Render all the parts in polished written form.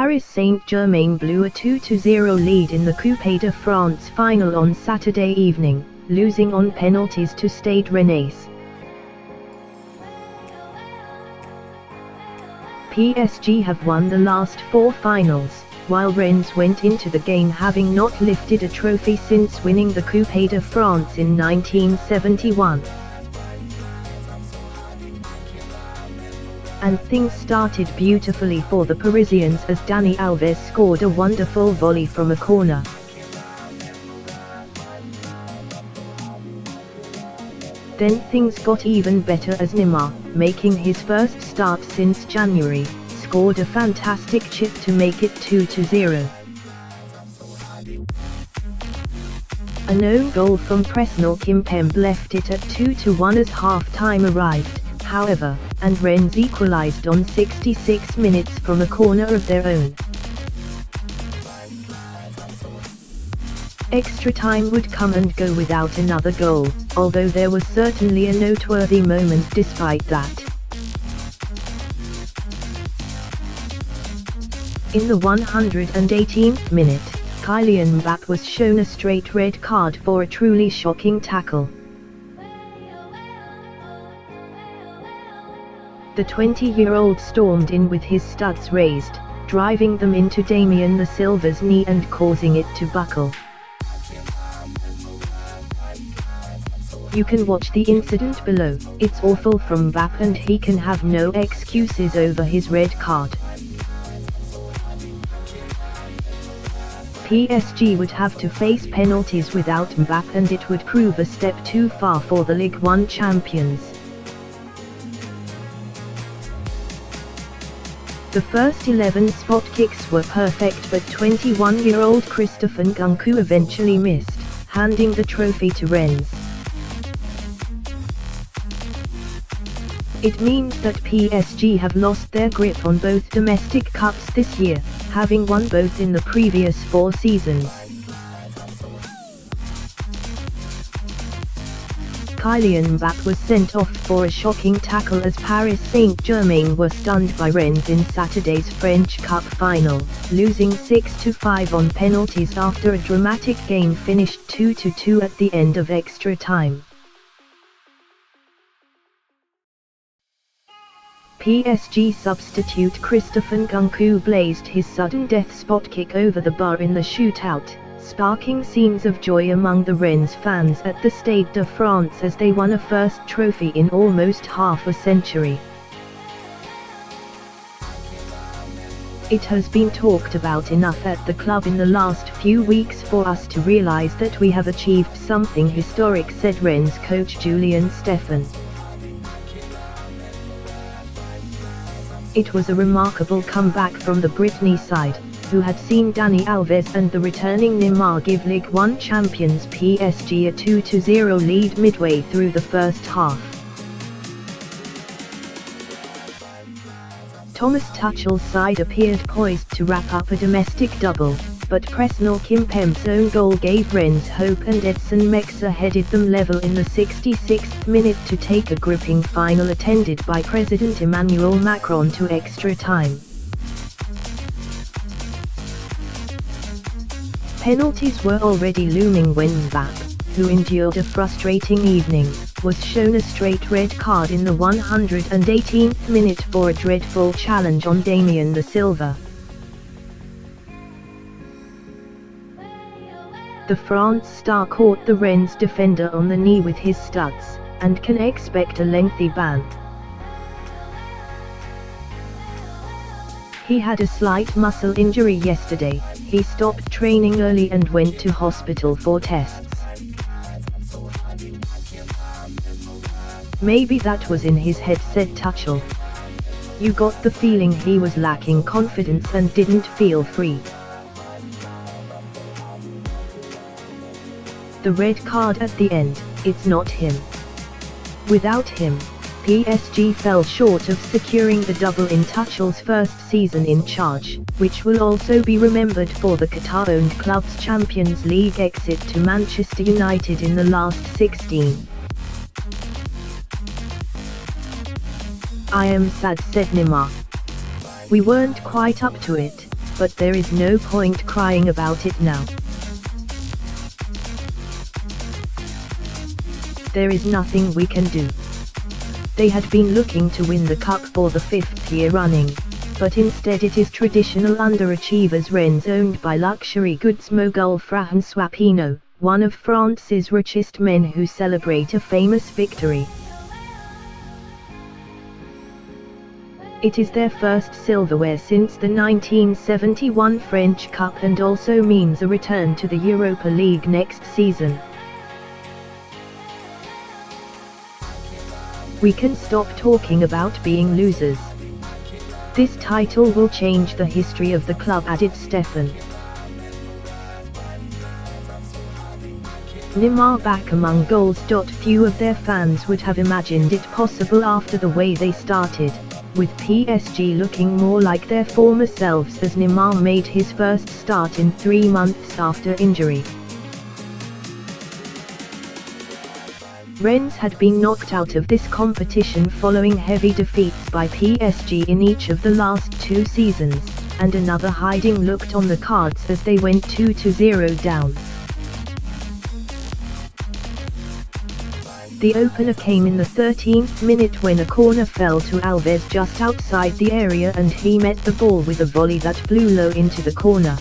Paris Saint-Germain blew a 2-0 lead in the Coupe de France final on Saturday evening, losing on penalties to Stade Rennais. PSG have won the last 4 finals, while Rennes went into the game having not lifted a trophy since winning the Coupe de France in 1971. And things started beautifully for the Parisians as Dani Alves scored a wonderful volley from a corner. Then things got even better as Neymar, making his first start since January, scored a fantastic chip to make it 2-0. An own goal from Presn left it at 2-1 as half-time arrived, however, and Rennes equalized on 66 minutes from a corner of their own. Extra time would come and go without another goal, although there was certainly a noteworthy moment despite that. In the 118th minute, Kylian Mbappe was shown a straight red card for a truly shocking tackle. The 20-year-old stormed in with his studs raised, driving them into Dani Alves' knee and causing it to buckle. You can watch the incident below. It's awful from Mbappe and he can have no excuses over his red card. PSG would have to face penalties without Mbappe and it would prove a step too far for the Ligue 1 champions. The first 11 spot kicks were perfect, but 21-year-old Christophe Nkunku eventually missed, handing the trophy to Rennes. It means that PSG have lost their grip on both domestic cups this year, having won both in the previous 4 seasons. Kylian Mbappe was sent off for a shocking tackle as Paris Saint-Germain were stunned by Rennes in Saturday's French Cup final, losing 6-5 on penalties after a dramatic game finished 2-2 at the end of extra time. PSG substitute Christophe Nkunku blazed his sudden death spot kick over the bar in the shootout, sparking scenes of joy among the Rennes fans at the Stade de France as they won a first trophy in almost half a century. It has been talked about enough at the club in the last few weeks for us to realize that we have achieved something historic, said Rennes coach Julian Stéphan. It was a remarkable comeback from the Brittany side, who had seen Dani Alves and the returning Neymar give Ligue 1 champions PSG a 2-0 lead midway through the first half. Thomas Tuchel's side appeared poised to wrap up a domestic double, but Presn own goal gave Rennes hope and Edson Mexer headed them level in the 66th minute to take a gripping final attended by President Emmanuel Macron to extra time. Penalties were already looming when Mbappe, who endured a frustrating evening, was shown a straight red card in the 118th minute for a dreadful challenge on Dani Alves. The France star caught the Rennes defender on the knee with his studs, and can expect a lengthy ban. He had a slight muscle injury yesterday. He stopped training early and went to hospital for tests. Maybe that was in his head, said Tuchel. You got the feeling he was lacking confidence and didn't feel free. The red card at the end, it's not him. Without him, PSG fell short of securing the double in Tuchel's first season in charge, which will also be remembered for the Qatar-owned club's Champions League exit to Manchester United in the last 16. I am sad, said Neymar. We weren't quite up to it. but there is no point crying about it now. There is nothing we can do. They had been looking to win the cup for the 5th year running, but instead it is traditional underachievers Rennes owned by luxury goods mogul François Pinault, one of France's richest men who celebrate a famous victory. It is their first silverware since the 1971 French Cup and also means a return to the Europa League next season. We can stop talking about being losers. This title will change the history of the club, added Stefan. Neymar back among goals. Few of their fans would have imagined it possible after the way they started, with PSG looking more like their former selves as Neymar made his first start in 3 months after injury. Rennes had been knocked out of this competition following heavy defeats by PSG in each of the last 2 seasons, and another hiding looked on the cards as they went 2-0 down. The opener came in the 13th minute when a corner fell to Alves just outside the area and he met the ball with a volley that flew low into the corner.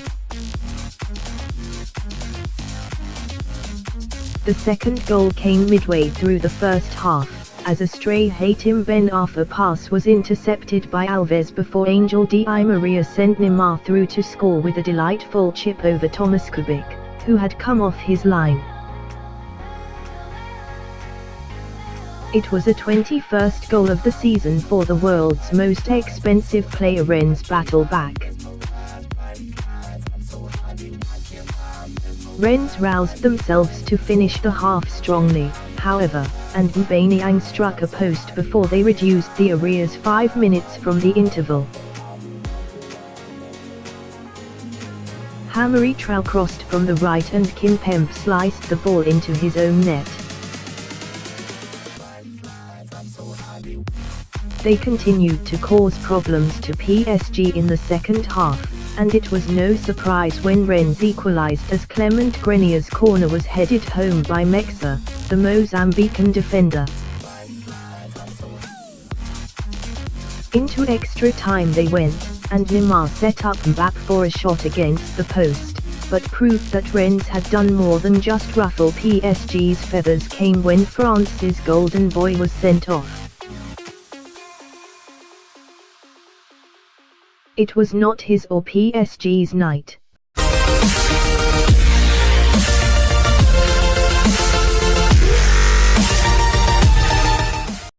The second goal came midway through the first half, as a stray Hatem Ben Arfa pass was intercepted by Alves before Angel Di Maria sent Neymar through to score with a delightful chip over Thomas Kubik, who had come off his line. It was a 21st goal of the season for the world's most expensive player. Rennes battle back. Rennes roused themselves to finish the half strongly, however, and Mbaniang struck a post before they reduced the arrears 5 minutes from the interval. Hamari Trau crossed from the right and Kimpembe sliced the ball into his own net. They continued to cause problems to PSG in the second half, and it was no surprise when Rennes equalized as Clement Grenier's corner was headed home by Mexa, the Mozambican defender. Into extra time they went, and Neymar set up Mbappe for a shot against the post, but proof that Rennes had done more than just ruffle PSG's feathers came when France's golden boy was sent off. It was not his or PSG's night.